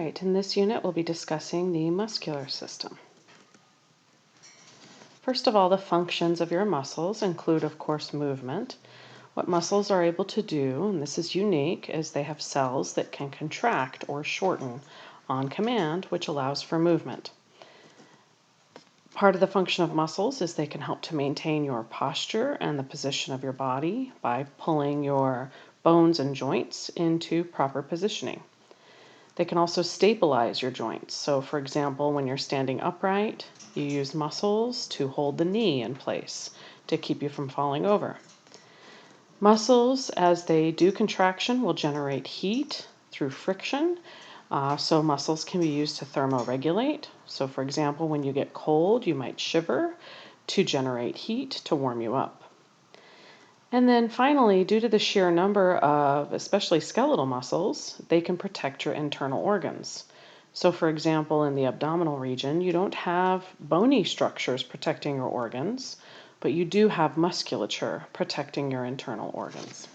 right, in this unit we'll be discussing the muscular system. First of all, the functions of your muscles include, of course, movement. What muscles are able to do, and this is unique, is they have cells that can contract or shorten on command, which allows for movement. Part of the function of muscles is they can help to maintain your posture and the position of your body by pulling your bones and joints into proper positioning. They can also stabilize your joints. So for example, when you're standing upright, you use muscles to hold the knee in place to keep you from falling over. Muscles, as they do contraction, will generate heat through friction. So muscles can be used to thermoregulate. So for example, when you get cold, you might shiver to generate heat to warm you up. And then finally, due to the sheer number of especially skeletal muscles, they can protect your internal organs. So for example, in the abdominal region, you don't have bony structures protecting your organs, but you do have musculature protecting your internal organs.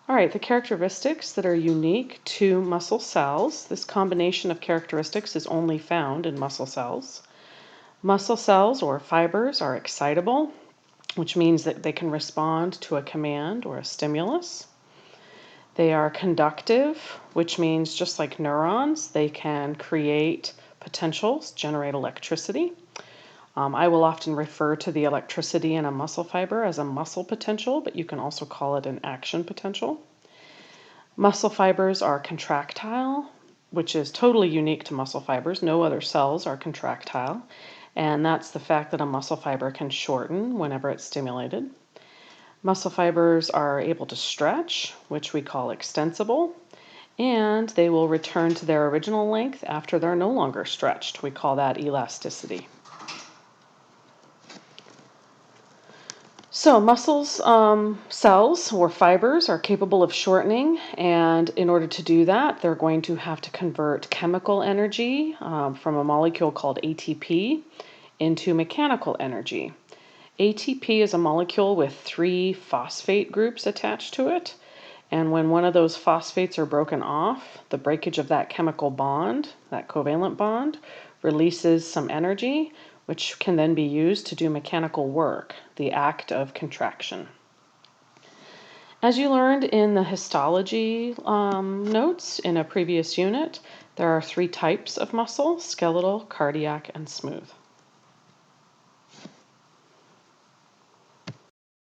All right, the characteristics that are unique to muscle cells. This combination of characteristics is only found in muscle cells. Muscle cells or fibers are excitable, which means that they can respond to a command or a stimulus. They are conductive, which means just like neurons, they can create potentials, generate electricity. I will often refer to the electricity in a muscle fiber as a muscle potential, but you can also call it an action potential. Muscle fibers are contractile, which is totally unique to muscle fibers. No other cells are contractile. And that's the fact that a muscle fiber can shorten whenever it's stimulated. Muscle fibers are able to stretch, which we call extensible, and they will return to their original length after they're no longer stretched. We call that elasticity. So muscles, cells or fibers are capable of shortening, and in order to do that, they're going to have to convert chemical energy from a molecule called ATP into mechanical energy. ATP is a molecule with 3 phosphate groups attached to it, and when one of those phosphates are broken off, the breakage of that chemical bond, that covalent bond, releases some energy, which can then be used to do mechanical work, the act of contraction. As you learned in the histology notes in a previous unit, there are 3 types of muscle: skeletal, cardiac, and smooth.